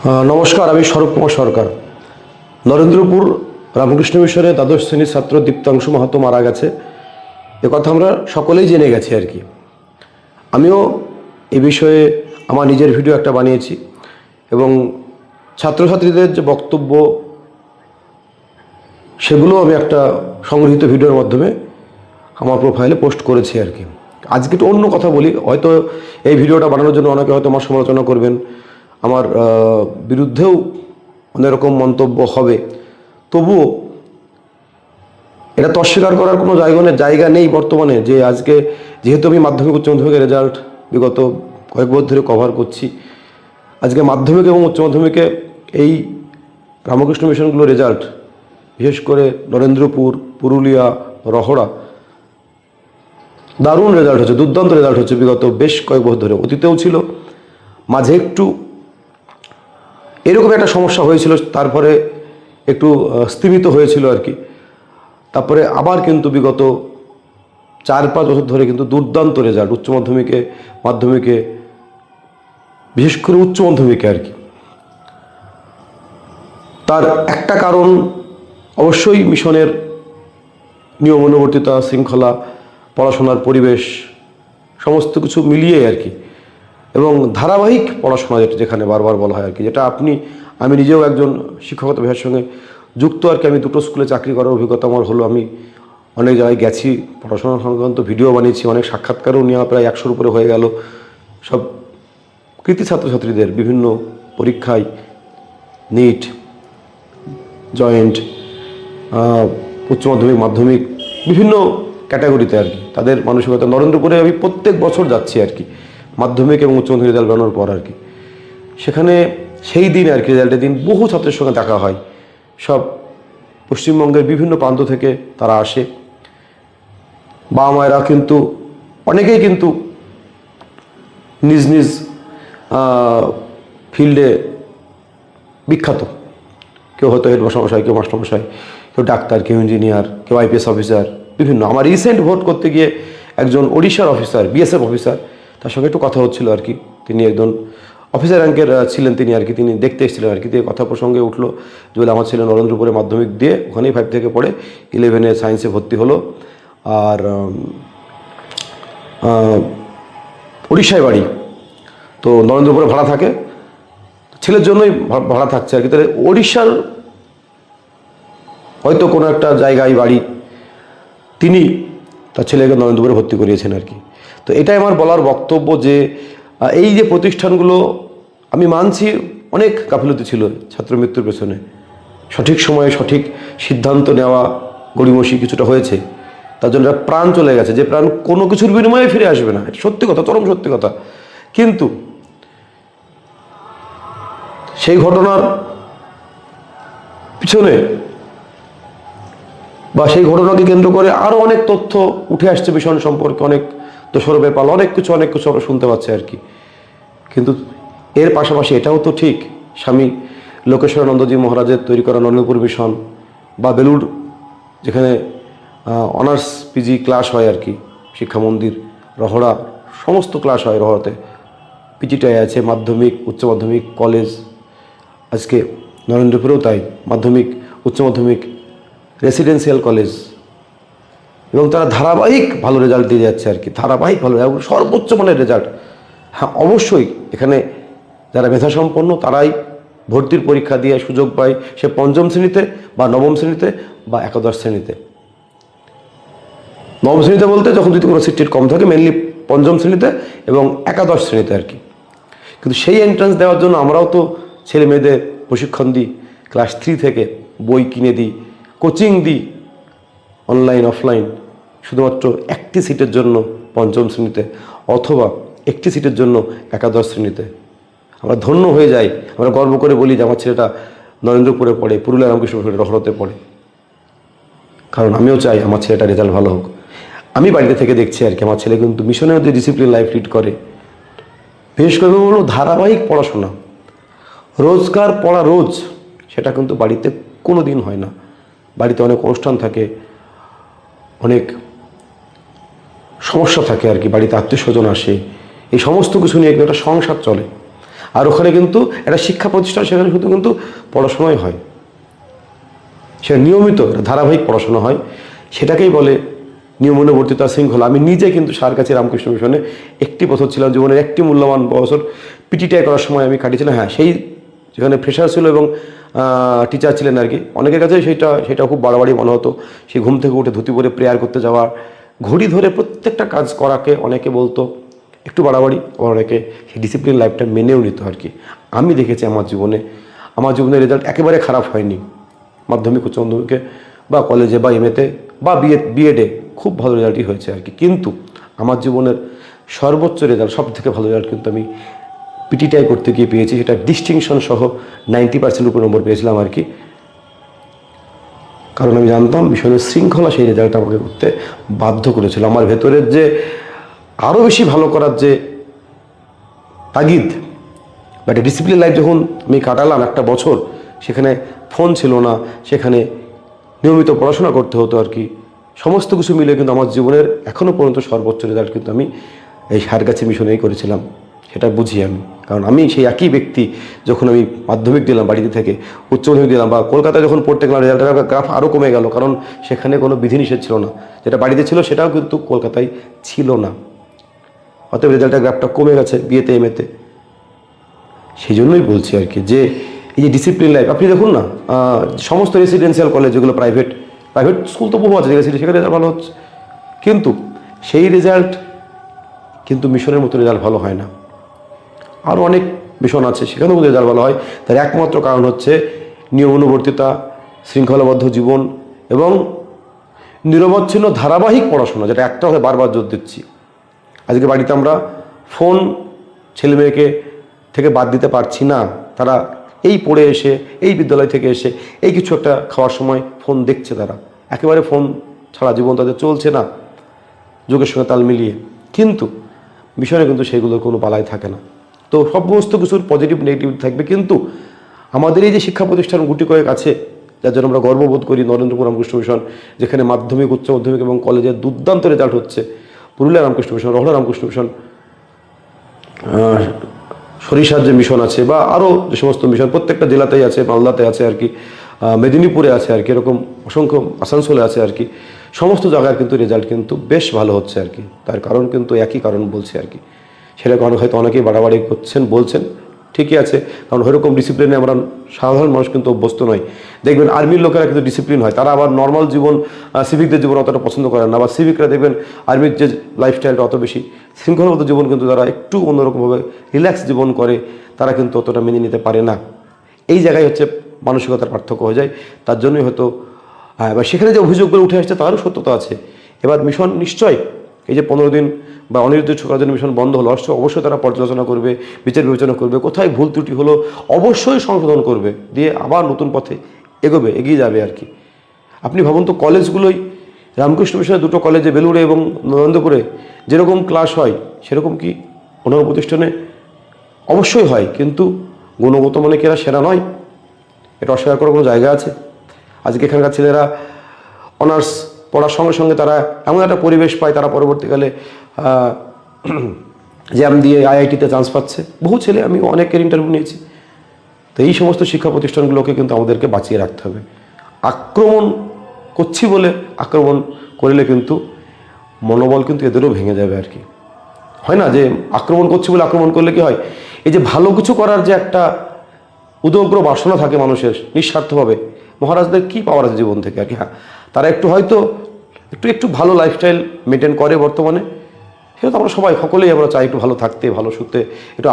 নমস্কার, আমি স্বরূপ কুমার সরকার। নরেন্দ্রপুর রামকৃষ্ণ মিশনের দ্বাদশ শ্রেণীর ছাত্র দীপ্তাংশু মাহাতো মারা গেছে, কথা আমরা সকলেই জেনে গেছি আর কি। আমিও এ বিষয়ে আমার নিজের ভিডিও একটা বানিয়েছি এবং ছাত্রছাত্রীদের যে বক্তব্য সেগুলো আমি একটা সংগৃহীত ভিডিওর মাধ্যমে আমার প্রোফাইলে পোস্ট করেছি আর কি। আজকে একটু অন্য কথা বলি। হয়তো এই ভিডিওটা বানানোর জন্য অনেকে হয়তো আমার সমালোচনা করবেন, আমার বিরুদ্ধেও অনেক রকম মন্তব্য হবে, তবুও এটা তো অস্বীকার করার কোনো জায়গা নেই বর্তমানে। যে আজকে যেহেতু আমি মাধ্যমিক উচ্চ মাধ্যমিকের রেজাল্ট বিগত কয়েক বছর ধরে কভার করছি, আজকে মাধ্যমিক এবং উচ্চ মাধ্যমিকে এই রামকৃষ্ণ মিশনগুলো রেজাল্ট, বিশেষ করে নরেন্দ্রপুর, পুরুলিয়া, রহড়া দারুণ রেজাল্ট হচ্ছে, দুর্দান্ত রেজাল্ট হচ্ছে বিগত বেশ কয়েক বছর ধরে। অতীতেও ছিল, মাঝে একটু এরকম একটা সমস্যা হয়েছিল, তারপরে একটু স্তিমিত হয়েছিল আর কি। তারপরে আবার কিন্তু বিগত 4-5 বছর ধরে কিন্তু দুর্দান্ত রেজাল্ট উচ্চ মাধ্যমিকে, মাধ্যমিকে, বিশেষ করে উচ্চ মাধ্যমিকে আর কি। তার একটা কারণ অবশ্যই মিশনের নিয়মানুবর্তিতা, শৃঙ্খলা, পড়াশোনার পরিবেশ, সমস্ত কিছু মিলিয়ে আর কি, এবং ধারাবাহিক পড়াশোনা যেখানে বারবার বলা হয় আর কি, যেটা আমি নিজেও একজন শিক্ষকতা পেশার সঙ্গে যুক্ত আর কি। আমি দুটো স্কুলে চাকরি করার অভিজ্ঞতা আমার হলো। আমি অনেক জায়গায় গেছি, পড়াশোনা সংক্রান্ত ভিডিও বানিয়েছি, অনেক সাক্ষাৎকারও নেওয়া প্রায় 100-র উপরে হয়ে গেল। সব কৃতি ছাত্রছাত্রীদের বিভিন্ন পরীক্ষায়, নিট, জয়েন্ট, উচ্চ মাধ্যমিক, মাধ্যমিক, বিভিন্ন ক্যাটাগরিতে আর কি, তাদের মানসিকতা। নরেন্দ্রপুরে আমি প্রত্যেক বছর যাচ্ছি আর কি, মাধ্যমিক এবং উচ্চ মাধ্যমিক রেজাল্ট বেরোনোর পর আর কি। সেখানে সেই দিন আর কি, রেজাল্টের দিন বহু ছাত্রের সঙ্গে দেখা হয়। সব পশ্চিমবঙ্গের বিভিন্ন প্রান্ত থেকে তারা আসে। বাবা মায়েরা কিন্তু অনেকেই কিন্তু নিজ নিজ ফিল্ডে বিখ্যাত। কেউ হয়তো হেডমাস্টারমশাই, কেউ মাস্টারমশাই, কেউ ডাক্তার, কেউ ইঞ্জিনিয়ার, কেউ আইপিএস অফিসার, বিভিন্ন। আমার রিসেন্ট ভোট করতে গিয়ে একজন ওড়িশার অফিসার, বিএসএফ অফিসার, তার সঙ্গে একটু কথা হচ্ছিল আর কি। তিনি একজন অফিসার র্যাঙ্কের ছিলেন তিনি আর কি। তিনি দেখতে এসেছিলেন আর কি। দিয়ে কথা প্রসঙ্গে উঠলো যে বলে আমার ছেলে নরেন্দ্রপুরে মাধ্যমিক দিয়ে ওখানেই 5 থেকে পড়ে, 11-এ সায়েন্সে ভর্তি হলো, আর উড়িষ্যায় বাড়ি, তো নরেন্দ্রপুরে ভাড়া থাকে, ছেলের জন্যই ভাড়া থাকছে আর কি। তাহলে ওড়িশার হয়তো কোনো একটা জায়গায় বাড়ি, তিনি তার ছেলেকে নরেন্দ্রপুরে ভর্তি করিয়েছেন আর কি। তো এটাই আমার বলার বক্তব্য যে এই যে প্রতিষ্ঠানগুলো, আমি মানছি অনেক গাফিলতি ছিল ছাত্র মৃত্যুর পেছনে, সঠিক সময়ে সঠিক সিদ্ধান্ত নেওয়া গড়িমসি কিছুটা হয়েছে, তার জন্য প্রাণ চলে গেছে, যে প্রাণ কোনো কিছুর বিনিময়ে ফিরে আসবে না, সত্যি কথা, চরম সত্যি কথা। কিন্তু সেই ঘটনার পিছনে বা সেই ঘটনাকে কেন্দ্র করে আরও অনেক তথ্য উঠে আসছে মিশন সম্পর্কে, অনেক দোষর ব্যাপার, অনেক কিছু আমরা শুনতে পাচ্ছি আর কি। কিন্তু এর পাশাপাশি এটাও তো ঠিক, স্বামী লোকেশ্বরানন্দজি মহারাজের তৈরি করা নরেন্দ্রপুর মিশন, বা বেলুড় যেখানে অনার্স পিজি ক্লাস হয় আর কি, শিক্ষা মন্দির, রহড়া সমস্ত ক্লাস হয়, রহড়াতে পিজিটাই আছে, মাধ্যমিক, উচ্চ মাধ্যমিক, কলেজ। আজকে নরেন্দ্রপুরেও তাই, মাধ্যমিক, উচ্চ মাধ্যমিক, রেসিডেন্সিয়াল কলেজ, এবং তারা ধারাবাহিক ভালো রেজাল্ট দিয়ে যাচ্ছে আর কি, ধারাবাহিক ভালো, সর্বোচ্চ মানের রেজাল্ট। হ্যাঁ, অবশ্যই এখানে যারা মেধাসম্পন্ন তারাই ভর্তির পরীক্ষা দিয়ে সুযোগ পায়, সে 5ম শ্রেণীতে বা 9ম শ্রেণীতে বা একাদশ শ্রেণীতে। 9ম শ্রেণীতে বলতে যখন যদি কোনো সিট কম থাকে, মেনলি 5ম শ্রেণীতে এবং একাদশ শ্রেণীতে আর কি। কিন্তু সেই এন্ট্রান্স দেওয়ার জন্য আমরাও তো ছেলে মেয়েদের প্রশিক্ষণ দিই, ক্লাস 3 থেকে বই কিনে দিই, কোচিং দিই, অনলাইন অফলাইন, শুধুমাত্র একটি সিটের জন্য 5ম শ্রেণীতে অথবা একটি সিটের জন্য একাদশ শ্রেণীতে। আমরা ধন্য হয়ে যাই, আমরা গর্ব করে বলি যে আমার ছেলেটা নরেন্দ্রপুরে পড়ে, পুরুলিয়া রামকৃষ্ণ মিশনের রহড়াতে পড়ে। কারণ আমিও চাই আমার ছেলেটা রেজাল্ট ভালো হোক। আমি বাড়িতে থেকে দেখছি আর কি, আমার ছেলে কিন্তু মিশনের মধ্যে ডিসিপ্লিন লাইফ লিড করে। বিশেষ করে হলো ধারাবাহিক পড়াশোনা, রোজকার পড়া রোজ, সেটা কিন্তু বাড়িতে কোনো দিন হয় না। বাড়িতে অনেক অনুষ্ঠান থাকে, অনেক সমস্যা থাকে আর কি, বাড়িতে আত্মীয় স্বজন আসে, এই সমস্ত কিছু নিয়ে একটা সংসার চলে। আর ওখানে কিন্তু একটা শিক্ষা প্রতিষ্ঠান, সেখানে শুধু কিন্তু পড়াশোনাই হয়, সেটা নিয়মিত ধারাবাহিক পড়াশোনা হয়, সেটাকেই বলে নিয়মানুবর্তিতা, শৃঙ্খলা। আমি নিজে কিন্তু সারকাছি রামকৃষ্ণ মিশনে একটি বছর ছিলাম, জীবনের একটি মূল্যবান বছর পিটিটাই করার সময় আমি কাটিয়েছিলাম। হ্যাঁ, সেই যেখানে ফ্রেশার ছিল এবং টিচার ছিলেন আর কি, অনেকের কাছে সেটা খুব বাড়াবাড়ি মনে হতো। সেই ঘুম থেকে উঠে ধুতি পরে প্রেয়ার করতে যাওয়া, ঘড়ি ধরে প্রত্যেকটা কাজ করাকে অনেকে বলতো একটু বাড়াবাড়ি, আবার অনেকে সেই ডিসিপ্লিন লাইফটা মেনেও নিত আর কি। আমি দেখেছি আমার জীবনের রেজাল্ট একেবারে খারাপ হয়নি। মাধ্যমিক, উচ্চ মাধ্যমিকে বা কলেজে বা এমএতে বা বিএডে খুব ভালো রেজাল্টই হয়েছে আর কি। কিন্তু আমার জীবনের সর্বোচ্চ রেজাল্ট, সব থেকে ভালো রেজাল্ট কিন্তু আমি পিটিটাই করতে গিয়ে পেয়েছি। সেটা ডিস্টিংশন সহ 90% উপর নম্বর পেয়েছিলাম আর কি। কারণ আমি জানতাম মিশনের শৃঙ্খলা সেই রেজাল্ট আমাকে করতে বাধ্য করেছিল। আমার ভেতরের যে আরও বেশি ভালো করার যে তাগিদ বা একটা ডিসিপ্লিন লাইফ যখন আমি কাটালাম একটা বছর, সেখানে ফোন ছিল না, সেখানে নিয়মিত পড়াশোনা করতে হতো আর কি, সমস্ত কিছু মিলে কিন্তু আমার জীবনের এখনও পর্যন্ত সর্বোচ্চ রেজাল্ট কিন্তু আমি এই সারগাছি মিশনেই করেছিলাম। সেটা বুঝি আমি, কারণ আমি সেই একই ব্যক্তি যখন আমি মাধ্যমিক দিলাম বাড়িতে থেকে, উচ্চ মাধ্যমিক দিলাম বা কলকাতায় যখন পড়তে গেলাম, রেজাল্টের গ্রাফ আরও কমে গেল, কারণ সেখানে কোনো বিধিনিষেধ ছিল না। যেটা বাড়িতে ছিল সেটাও কিন্তু কলকাতায় ছিল না, অতএব রেজাল্টের গ্রাফটা কমে গেছে বিয়েতে এমএতে। সেই জন্যই বলছি আর কি যে এই যে ডিসিপ্লিন লাইফ, আপনি দেখুন না সমস্ত রেসিডেন্সিয়াল কলেজ যেগুলো প্রাইভেট স্কুল তো বহু আছে সেখানে রেজাল্ট ভালো হচ্ছে, কিন্তু সেই রেজাল্ট কিন্তু মিশনের মতো রেজাল্ট ভালো হয় না। আরও অনেক মিশন আছে সেখানেও রেজাল্ট ভালো হয়। তার একমাত্র কারণ হচ্ছে নিয়মানুবর্তিতা, শৃঙ্খলাবদ্ধ জীবন এবং নিরবচ্ছিন্ন ধারাবাহিক পড়াশোনা, যেটা একটা কথা বারবার জোর দিচ্ছি। আজকে বাড়িতে আমরা ফোন ছেলে মেয়েকে থেকে বাদ দিতে পারছি না। তারা এই পড়ে এসে, এই বিদ্যালয় থেকে এসে, এই কিছু একটা খাওয়ার সময় ফোন দেখছে, তারা একেবারে ফোন ছাড়া জীবন তাদের চলছে না যুগের সঙ্গে তাল মিলিয়ে। কিন্তু মিশনে কিন্তু সেগুলোর কোনো বালাই থাকে না। তো সমস্ত কিছুর পজিটিভ নেগেটিভ থাকবে, কিন্তু আমাদের এই যে শিক্ষা প্রতিষ্ঠান গুটি কয়েক আছে যার জন্য আমরা গর্ববোধ করি, নরেন্দ্রপুর রামকৃষ্ণ মিশন, যেখানে মাধ্যমিক, উচ্চ মাধ্যমিক এবং কলেজের দুর্দান্ত রেজাল্ট হচ্ছে, পুরুলিয়া রামকৃষ্ণ মিশন, রহড়া রামকৃষ্ণ মিশন, সরিষার যে মিশন আছে বা আরও যে সমস্ত মিশন প্রত্যেকটা জেলাতেই আছে, মালদাতে আছে আর কি, মেদিনীপুরে আছে আর কি, এরকম অসংখ্য, আসানসোলে আছে আর কি, সমস্ত জায়গায় কিন্তু রেজাল্ট কিন্তু বেশ ভালো হচ্ছে আর কি। তার কারণ কিন্তু একই কারণ বলছে আর কি। সেটা কারণ হয়তো অনেকেই বাড়াবাড়ি বলছেন, ঠিকই আছে, কারণ ওইরকম ডিসিপ্লিনে আমরা সাধারণ মানুষ কিন্তু অভ্যস্ত নয়। দেখবেন আর্মির লোকেরা কিন্তু ডিসিপ্লিন হয়, তারা আবার নর্মাল জীবন, সিভিকদের জীবন অতটা পছন্দ করেন না। বা সিভিকরা দেখবেন আর্মির যে লাইফস্টাইলটা অত বেশি শৃঙ্খলাবদ্ধ জীবন, কিন্তু তারা একটু অন্যরকমভাবে রিল্যাক্স জীবন করে, তারা কিন্তু অতটা মেনে নিতে পারে না। এই জায়গায় হচ্ছে মানসিকতার পার্থক্য হয়ে যায়। তার জন্যই হয়তো এবার সেখানে যে অভিযোগগুলো উঠে আসছে তারও সত্যতা আছে। এবার মিশন নিশ্চয় এই যে 15 দিন বা অনির্দিষ্ট সময়ের জন্য মিশন বন্ধ হলো, অবশ্যই তারা পর্যালোচনা করবে, বিচার বিবেচনা করবে, কোথায় ভুল ত্রুটি হলো অবশ্যই সংশোধন করবে, দিয়ে আবার নতুন পথে এগিয়ে যাবে আর কি। আপনি ভাবুন তো, কলেজগুলোই রামকৃষ্ণ মিশনের দুটো কলেজে, বেলুড়ে এবং নরেন্দ্রপুরে যেরকম ক্লাস হয় সেরকম কি অন্যান্য প্রতিষ্ঠানে অবশ্যই হয়, কিন্তু গুণগত মানে কি এরা সেরা নয়? এটা অস্বীকার করার কোনো জায়গা আছে? আজকে এখানকার ছেলেরা অনার্স পড়ার সঙ্গে সঙ্গে তারা এমন একটা পরিবেশ পায়, তারা পরবর্তীকালে জ্যাম দিয়ে আইআইটিতে চান্স পাচ্ছে। বহু ছেলে, আমি অনেকের ইন্টারভিউ নিয়েছি। তো এই সমস্ত শিক্ষা প্রতিষ্ঠানগুলোকে কিন্তু আমাদেরকে বাঁচিয়ে রাখতে হবে। আক্রমণ করছি বলে আক্রমণ করলে কিন্তু মনোবল কিন্তু এদেরও ভেঙে যাবে আর কি। হয় না যে আক্রমণ করছি বলে আক্রমণ করলে কি হয়, এই যে ভালো কিছু করার যে একটা উদগ্র বাসনা থাকে মানুষের নিঃস্বার্থভাবে, মহারাজদের কি পাওয়ার আছে জীবন থেকে আর কি। হ্যাঁ, তারা একটু হয়তো একটু ভালো লাইফস্টাইল মেনটেন করে বর্তমানে, সেটা তো আমরা সকলেই আমরা চাই একটু ভালো থাকতে, ভালো শুতে, একটু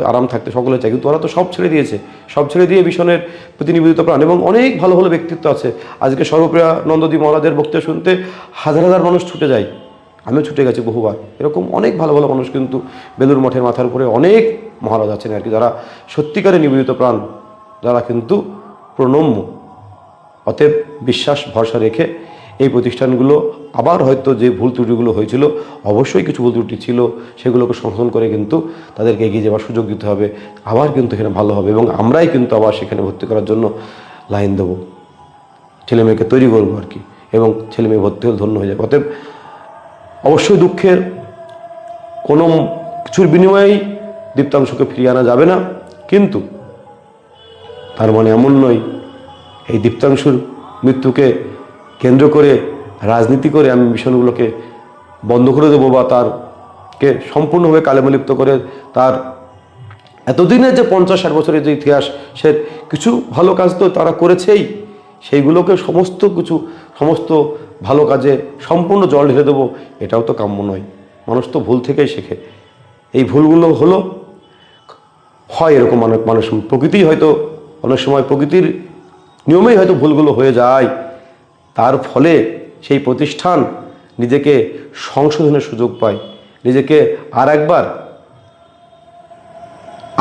আরাম থাকতে সকলে চাই। কিন্তু ওরা তো সব ছেড়ে দিয়েছে, সব ছেড়ে দিয়ে মিশনের প্রতি নিবেদিত প্রাণ। এবং অনেক ভালো ভালো ব্যক্তিত্ব আছে। আজকে সর্বপ্রিয়া নন্দদী মহারাজের বক্তব্য শুনতে হাজার হাজার মানুষ ছুটে যায়, আমিও ছুটে গেছি বহুবার। এরকম অনেক ভালো ভালো মানুষ কিন্তু বেলুর মঠের মাথার উপরে অনেক মহারাজ আছেন আর কি, যারা সত্যিকারে নিবেদিত প্রাণ, যারা কিন্তু প্রণম্য। অতএব বিশ্বাস ভরসা রেখে এই প্রতিষ্ঠানগুলো আবার হয়তো যে ভুল ত্রুটিগুলো হয়েছিল, অবশ্যই কিছু ভুল ত্রুটি ছিল, সেগুলোকে সংশোধন করে কিন্তু তাদেরকে এগিয়ে যাওয়ার সুযোগ দিতে হবে। আবার কিন্তু এখানে ভালো হবে এবং আমরাই কিন্তু আবার সেখানে ভর্তি করার জন্য লাইন দেবো, ছেলেমেয়েকে তৈরি করবো আর কি, এবং ছেলেমেয়ে ভর্তি হলে ধন্য হয়ে যাবে। অতএব অবশ্যই দুঃখের কোনো কিছুর বিনিময়েই দীপ্তাংশকে ফিরিয়ে আনা যাবে না। কিন্তু তার মানে এমন নয় এই দীপ্তাংশুর মৃত্যুকে কেন্দ্র করে রাজনীতি করে আমি মিশনগুলোকে বন্ধ করে দেবো বা তারকে সম্পূর্ণভাবে কালেমালিপ্ত করে তার এতদিনের যে 50-60 বছরের যে ইতিহাস সে কিছু ভালো কাজ তো তারা করেছেই, সেইগুলোকে সমস্ত ভালো কাজে সম্পূর্ণ জল ঢেলে দেবো, এটাও তো কাম্য নয়। মানুষ তো ভুল থেকেই শেখে। এই ভুলগুলো হয় এরকম অনেক মানুষ, প্রকৃতি হয়তো অনেক সময় প্রকৃতির নিয়মেই হয়তো ভুলগুলো হয়ে যায়, তার ফলে সেই প্রতিষ্ঠান নিজেকে সংশোধনের সুযোগ পায়, নিজেকে আর একবার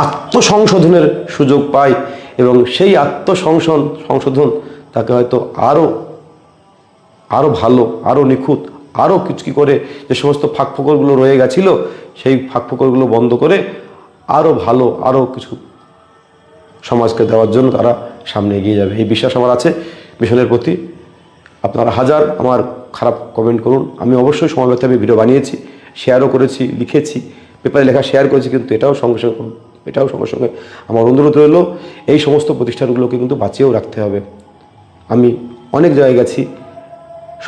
আত্মসংশোধনের সুযোগ পায় এবং সেই সংশোধন তাকে হয়তো আরও ভালো, আরও নিখুঁত, আরও কিছু করে যে সমস্ত ফাঁকফোকরগুলো রয়ে গেছিল সেই ফাঁকফোকরগুলো বন্ধ করে আরও ভালো, আরও কিছু সমাজকে দেওয়ার জন্য তারা সামনে এগিয়ে যাবে। এই বিশ্বাস আমার আছে মিশনের প্রতি। আপনারা হাজার আমার খারাপ কমেন্ট করুন, আমি অবশ্যই সময় ব্যথা আমি ভিডিও বানিয়েছি, শেয়ারও করেছি, লিখেছি, পেপারে লেখা শেয়ার করেছি, কিন্তু এটাও সঙ্গে সঙ্গে আমার অনুরোধ রইল এই সমস্ত প্রতিষ্ঠানগুলোকে কিন্তু বাঁচিয়েও রাখতে হবে। আমি অনেক জায়গায় গেছি,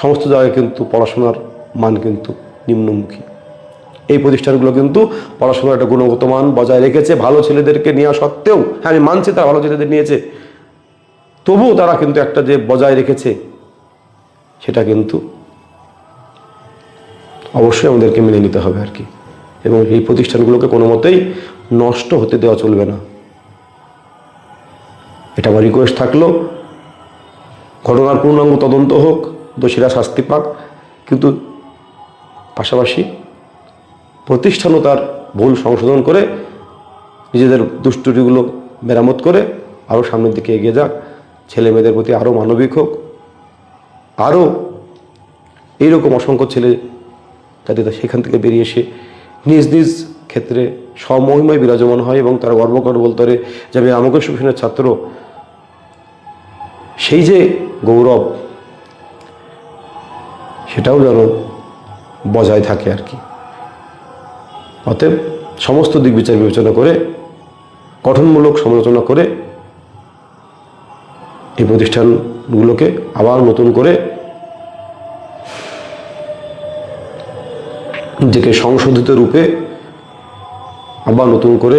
সমস্ত জায়গায় কিন্তু পড়াশোনার মান কিন্তু নিম্নমুখী। এই প্রতিষ্ঠানগুলো কিন্তু পড়াশোনার একটা গুণগত মান বজায় রেখেছে, ভালো ছেলেদেরকে নেওয়া সত্ত্বেও, হ্যাঁ আমি মানছি তারা ভালো ছেলেদের নিয়েছে, তবুও তারা কিন্তু একটা যে বজায় রেখেছে সেটা কিন্তু অবশ্যই আমাদেরকে মেনে নিতে হবে আর কি। এবং এই প্রতিষ্ঠানগুলোকে কোনো মতেই নষ্ট হতে দেওয়া চলবে না, এটা আমার রিকোয়েস্ট থাকলো। ঘটনার পূর্ণাঙ্গ তদন্ত হোক, দোষীরা শাস্তি পাক, কিন্তু পাশাপাশি প্রতিষ্ঠানও তার ভুল সংশোধন করে নিজেদের দুষ্টুটিগুলো মেরামত করে আরও সামনের দিকে এগিয়ে যাক, ছেলে মেয়েদের প্রতি আরও মানবিক হোক, আরও এইরকম অসংখ্য ছেলে যাতে সেখান থেকে বেরিয়ে এসে নিজ নিজ ক্ষেত্রে স্বমহিমায় বিরাজমান হয় এবং তারা গর্ব করে বলতে পারে যে আমি রামকৃষ্ণ মিশনের ছাত্র, সেই যে গৌরব সেটাও যেন বজায় থাকে আর কি। অতএব সমস্ত দিক বিচার বিবেচনা করে গঠনমূলক সমালোচনা করে এই প্রতিষ্ঠানগুলোকে আবার নতুন করে নিজেকে সংশোধিত রূপে আবার নতুন করে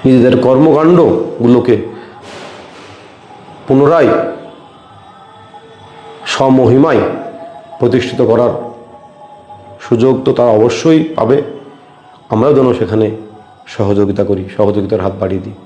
নিজেদের কর্মকাণ্ডগুলোকে পুনরায় স্বমহিমায় প্রতিষ্ঠিত করার সুযোগ তো তারা অবশ্যই পাবে। আমরাও যেন সেখানে সহযোগিতার হাত বাড়িয়ে দিই।